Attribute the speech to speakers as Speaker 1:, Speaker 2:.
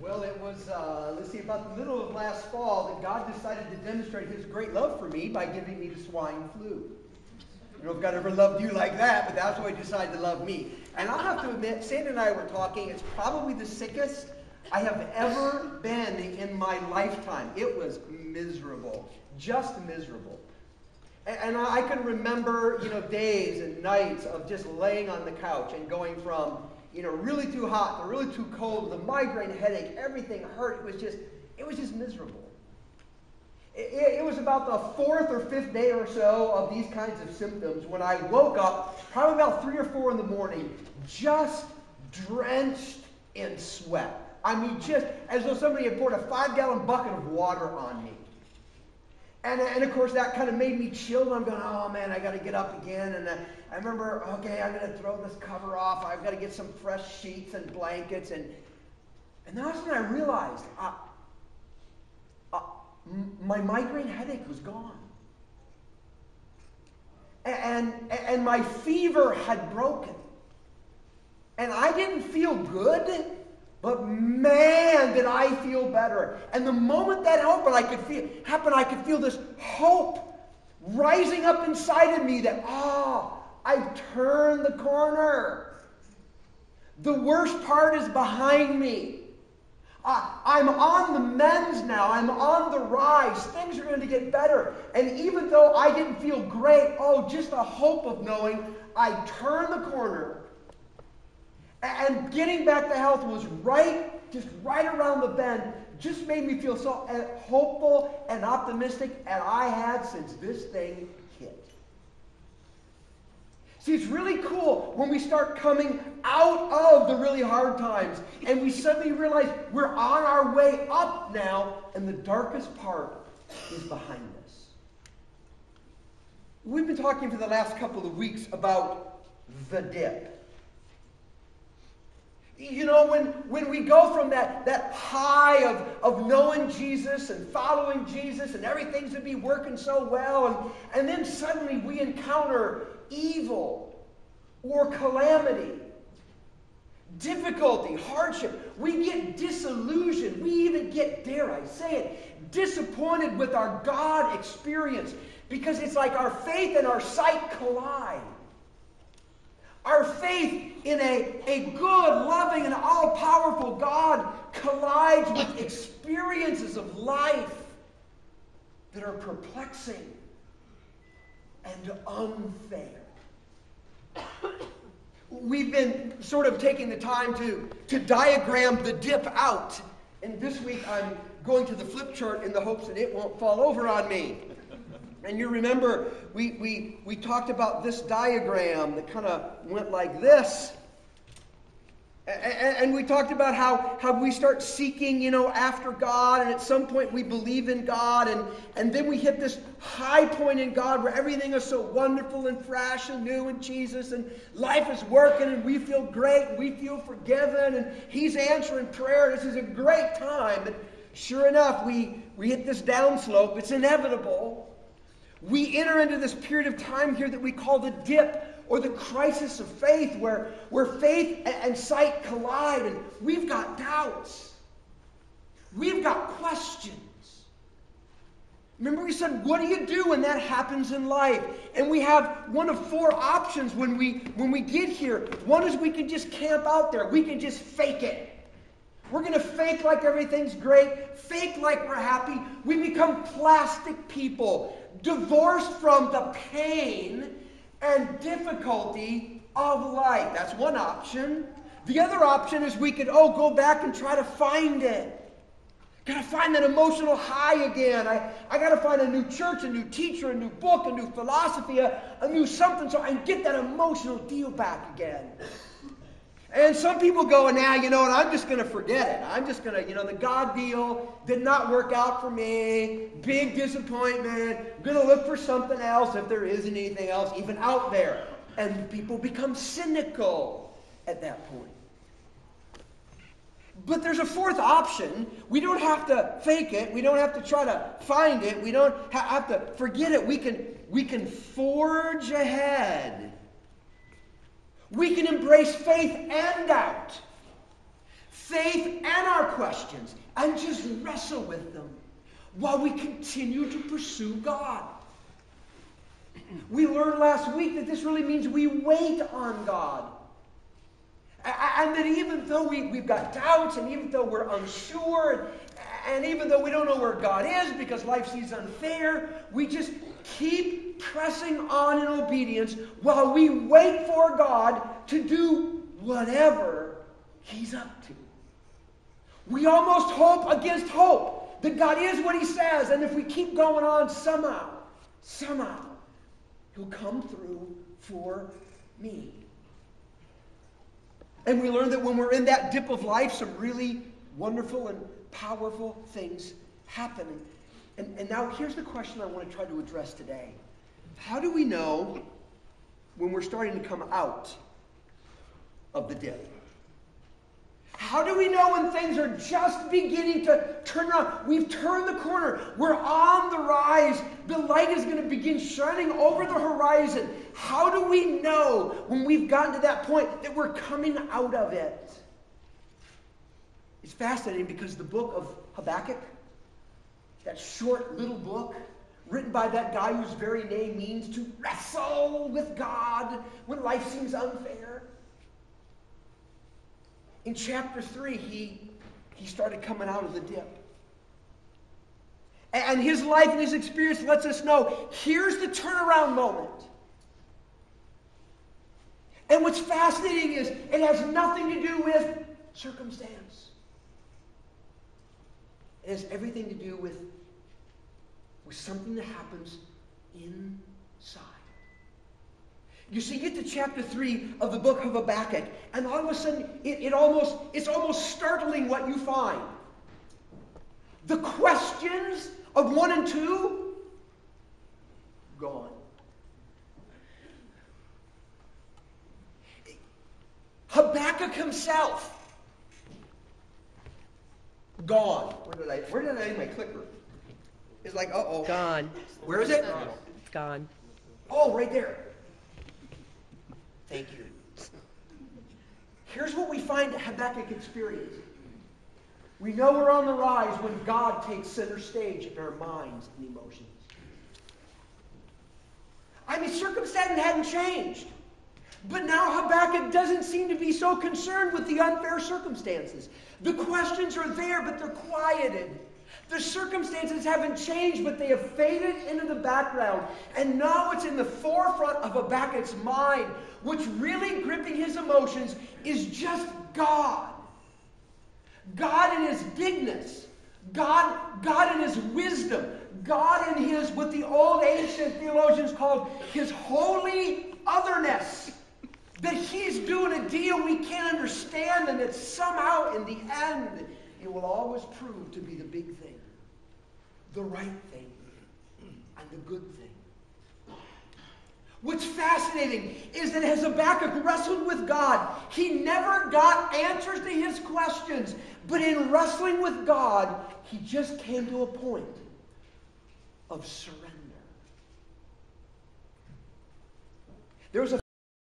Speaker 1: Well, it was, about the middle of last fall that God decided to demonstrate his great love for me by giving me the swine flu. I don't know if God ever loved you like that, but that's why he decided to love me. And I'll have to admit, Sandy and I were talking, it's probably the sickest I have ever been in my lifetime. It was miserable, just miserable. And I can remember, days and nights of just laying on the couch and going from, really too hot to really too cold, the migraine headache, everything hurt. It was just miserable. It was about the fourth or fifth day or so of these kinds of symptoms when I woke up, probably about 3 or 4 in the morning, just drenched in sweat. I mean, just as though somebody had poured a 5-gallon bucket of water on me. And of course, that kind of made me chill. I'm going, oh man, I got to get up again. And I remember, okay, I'm going to throw this cover off. I've got to get some fresh sheets and blankets. And that's when I realized my migraine headache was gone. And my fever had broken. And I didn't feel good. But man, did I feel better. And the moment that happened, I could feel this hope rising up inside of me that, I've turned the corner. The worst part is behind me. I'm on the mends now. I'm on the rise. Things are going to get better. And even though I didn't feel great, just the hope of knowing I turned the corner. And getting back to health was right around the bend, just made me feel so hopeful and optimistic as I had since this thing hit. See, it's really cool when we start coming out of the really hard times and we suddenly realize we're on our way up now and the darkest part is behind us. We've been talking for the last couple of weeks about the dip. When we go from that high of knowing Jesus and following Jesus and everything's to be working so well, and then suddenly we encounter evil or calamity, difficulty, hardship. We get disillusioned. We even get, dare I say it, disappointed with our God experience because it's like our faith and our sight collide. Our faith in a good, loving, and all-powerful God collides with experiences of life that are perplexing and unfair. We've been sort of taking the time to diagram the dip out. And this week I'm going to the flip chart in the hopes that it won't fall over on me. And you remember, we talked about this diagram that kind of went like this. And we talked about how we start seeking, after God, and at some point we believe in God, and then we hit this high point in God where everything is so wonderful and fresh and new in Jesus, and life is working, and we feel great, and we feel forgiven, and He's answering prayer. This is a great time. But sure enough, we hit this downslope. It's inevitable. We enter into this period of time here that we call the dip or the crisis of faith where faith and sight collide and we've got doubts. We've got questions. Remember we said, what do you do when that happens in life? And we have one of 4 options when we get here. One is we can just camp out there. We can just fake it. We're going to fake like everything's great, fake like we're happy. We become plastic people, divorced from the pain and difficulty of life. That's one option. The other option is we could, go back and try to find it. Got to find that emotional high again. I got to find a new church, a new teacher, a new book, a new philosophy, a new something so I can get that emotional deal back again. And some people go, now, you know what, I'm just going to forget it. I'm just going to, the God deal did not work out for me. Big disappointment. I'm going to look for something else if there isn't anything else even out there. And people become cynical at that point. But there's a 4th option. We don't have to fake it. We don't have to try to find it. We don't have to forget it. We can forge ahead. We can embrace faith and doubt. Faith and our questions and just wrestle with them while we continue to pursue God. We learned last week that this really means we wait on God. And that even though we've got doubts, and even though we're unsure, and even though we don't know where God is because life seems unfair, we just keep pressing on in obedience while we wait for God to do whatever He's up to. We almost hope against hope that God is what He says, and if we keep going on, somehow, He'll come through for me. And we learn that when we're in that dip of life, some really wonderful and powerful things happen. And now here's the question I want to try to address today. How do we know when we're starting to come out of the dip? How do we know when things are just beginning to turn around? We've turned the corner. We're on the rise. The light is going to begin shining over the horizon. How do we know when we've gotten to that point that we're coming out of it? It's fascinating because the book of Habakkuk, that short little book written by that guy whose very name means to wrestle with God when life seems unfair. In chapter 3, he started coming out of the dip. And his life and his experience lets us know, here's the turnaround moment. And what's fascinating is it has nothing to do with circumstance. It has everything to do with something that happens inside. You see, you get to chapter 3 of the book of Habakkuk, and all of a sudden, it's almost startling what you find. The questions of 1 and 2, gone. Habakkuk himself, gone. Where did I leave my clicker? It's like, uh-oh.
Speaker 2: Gone.
Speaker 1: Where is it?
Speaker 2: It's gone.
Speaker 1: Oh, right there. Thank you. Here's what we find Habakkuk experienced. We know we're on the rise when God takes center stage in our minds and emotions. I mean, circumstances hadn't changed. But now Habakkuk doesn't seem to be so concerned with the unfair circumstances. The questions are there, but they're quieted. The circumstances haven't changed, but they have faded into the background. And now it's in the forefront of Habakkuk's mind. What's really gripping his emotions is just God. God in His bigness. God in His wisdom. God in His, what the old ancient theologians called His holy otherness. That He's doing a deal we can't understand, and that somehow in the end it will always prove to be the big thing, the right thing, and the good thing. What's fascinating is that as Habakkuk wrestled with God, he never got answers to his questions. But in wrestling with God, he just came to a point of surrender. There was a